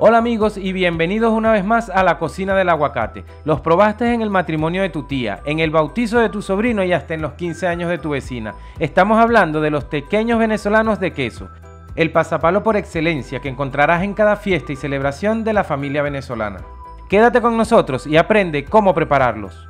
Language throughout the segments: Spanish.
Hola amigos y bienvenidos una vez más a la cocina del aguacate. Los probaste en el matrimonio de tu tía, en el bautizo de tu sobrino y hasta en los 15 años de tu vecina. Estamos hablando de los tequeños venezolanos de queso, el pasapalo por excelencia que encontrarás en cada fiesta y celebración de la familia venezolana. Quédate con nosotros y aprende cómo prepararlos.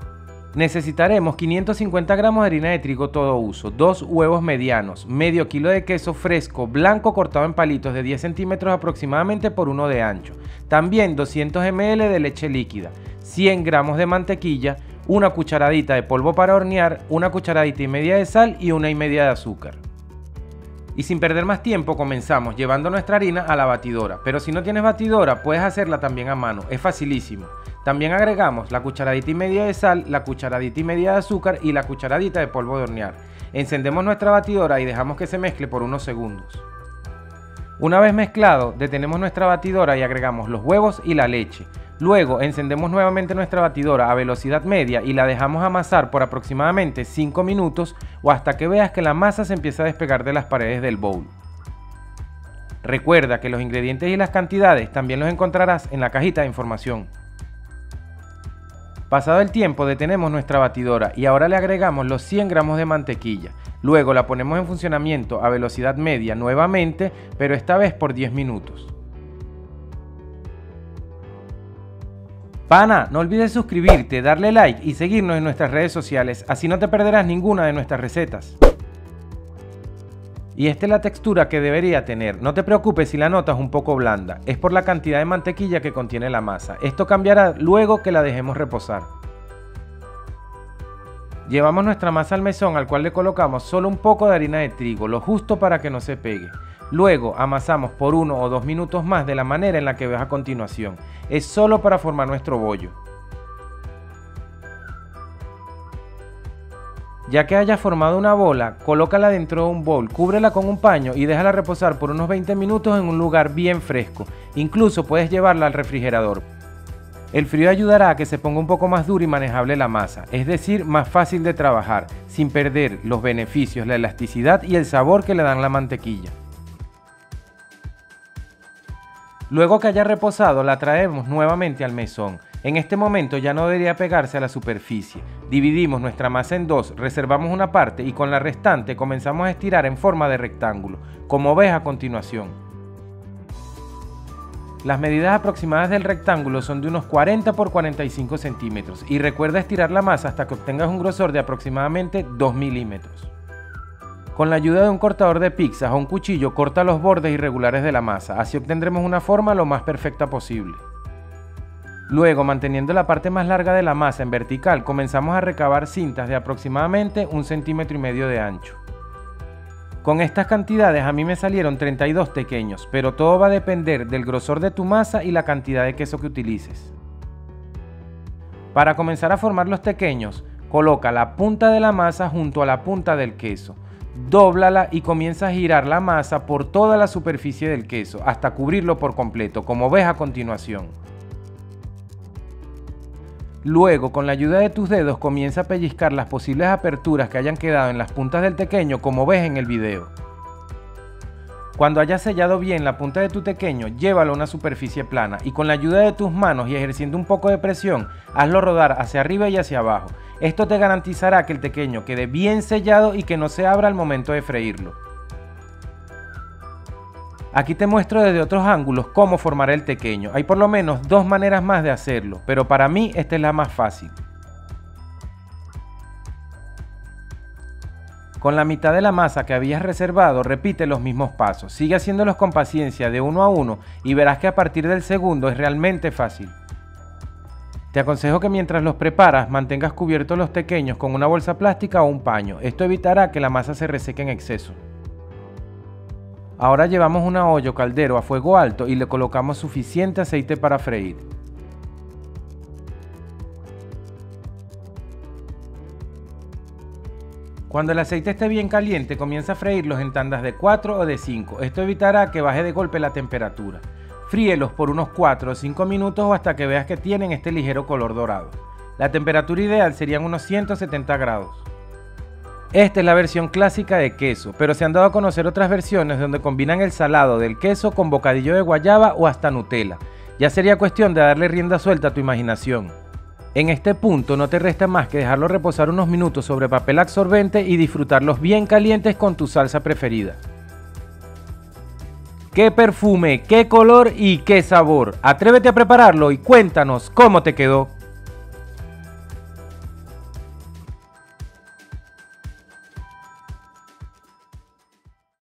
Necesitaremos 550 gramos de harina de trigo todo uso, 2 huevos medianos, medio kilo de queso fresco blanco cortado en palitos de 10 centímetros aproximadamente por 1 de ancho, también 200 ml de leche líquida, 100 gramos de mantequilla, una cucharadita de polvo para hornear, una cucharadita y media de sal y 1 y media de azúcar. Y sin perder más tiempo comenzamos llevando nuestra harina a la batidora, pero si no tienes batidora puedes hacerla también a mano, es facilísimo. También agregamos la cucharadita y media de sal, la cucharadita y media de azúcar y la cucharadita de polvo de hornear. Encendemos nuestra batidora y dejamos que se mezcle por unos segundos. Una vez mezclado, detenemos nuestra batidora y agregamos los huevos y la leche. Luego encendemos nuevamente nuestra batidora a velocidad media y la dejamos amasar por aproximadamente 5 minutos o hasta que veas que la masa se empieza a despegar de las paredes del bowl. Recuerda que los ingredientes y las cantidades también los encontrarás en la cajita de información. Pasado el tiempo detenemos nuestra batidora y ahora le agregamos los 100 gramos de mantequilla. Luego la ponemos en funcionamiento a velocidad media nuevamente, pero esta vez por 10 minutos. Pana, no olvides suscribirte, darle like y seguirnos en nuestras redes sociales, así no te perderás ninguna de nuestras recetas. Y esta es la textura que debería tener, no te preocupes si la notas un poco blanda, es por la cantidad de mantequilla que contiene la masa, esto cambiará luego que la dejemos reposar. Llevamos nuestra masa al mesón al cual le colocamos solo un poco de harina de trigo, lo justo para que no se pegue. Luego amasamos por 1 o 2 minutos más de la manera en la que ves a continuación, es solo para formar nuestro bollo. Ya que hayas formado una bola, colócala dentro de un bowl, cúbrela con un paño y déjala reposar por unos 20 minutos en un lugar bien fresco. Incluso puedes llevarla al refrigerador. El frío ayudará a que se ponga un poco más dura y manejable la masa, es decir, más fácil de trabajar, sin perder los beneficios, la elasticidad y el sabor que le dan la mantequilla. Luego que haya reposado, la traemos nuevamente al mesón. En este momento ya no debería pegarse a la superficie. Dividimos nuestra masa en dos, reservamos una parte y con la restante comenzamos a estirar en forma de rectángulo, como ves a continuación. Las medidas aproximadas del rectángulo son de unos 40 por 45 centímetros y recuerda estirar la masa hasta que obtengas un grosor de aproximadamente 2 milímetros. Con la ayuda de un cortador de pizzas o un cuchillo corta los bordes irregulares de la masa, así obtendremos una forma lo más perfecta posible. Luego, manteniendo la parte más larga de la masa en vertical, comenzamos a recabar cintas de aproximadamente 1,5 centímetros de ancho. Con estas cantidades a mí me salieron 32 tequeños, pero todo va a depender del grosor de tu masa y la cantidad de queso que utilices. Para comenzar a formar los tequeños, coloca la punta de la masa junto a la punta del queso. Dóblala y comienza a girar la masa por toda la superficie del queso hasta cubrirlo por completo, como ves a continuación. Luego, con la ayuda de tus dedos, comienza a pellizcar las posibles aperturas que hayan quedado en las puntas del tequeño, como ves en el video. Cuando hayas sellado bien la punta de tu tequeño, llévalo a una superficie plana y con la ayuda de tus manos y ejerciendo un poco de presión, hazlo rodar hacia arriba y hacia abajo. Esto te garantizará que el tequeño quede bien sellado y que no se abra al momento de freírlo. Aquí te muestro desde otros ángulos cómo formar el tequeño. Hay por lo menos 2 maneras más de hacerlo, pero para mí esta es la más fácil. Con la mitad de la masa que habías reservado, repite los mismos pasos. Sigue haciéndolos con paciencia de uno a uno y verás que a partir del segundo es realmente fácil. Te aconsejo que mientras los preparas mantengas cubiertos los tequeños con una bolsa plástica o un paño. Esto evitará que la masa se reseque en exceso. Ahora llevamos una olla o caldero a fuego alto y le colocamos suficiente aceite para freír. Cuando el aceite esté bien caliente, comienza a freírlos en tandas de 4 o de 5. Esto evitará que baje de golpe la temperatura. Fríelos por unos 4 o 5 minutos o hasta que veas que tienen este ligero color dorado. La temperatura ideal serían unos 170 grados. Esta es la versión clásica de queso, pero se han dado a conocer otras versiones donde combinan el salado del queso con bocadillo de guayaba o hasta Nutella. Ya sería cuestión de darle rienda suelta a tu imaginación. En este punto no te resta más que dejarlo reposar unos minutos sobre papel absorbente y disfrutarlos bien calientes con tu salsa preferida. ¡Qué perfume, qué color y qué sabor! Atrévete a prepararlo y cuéntanos cómo te quedó.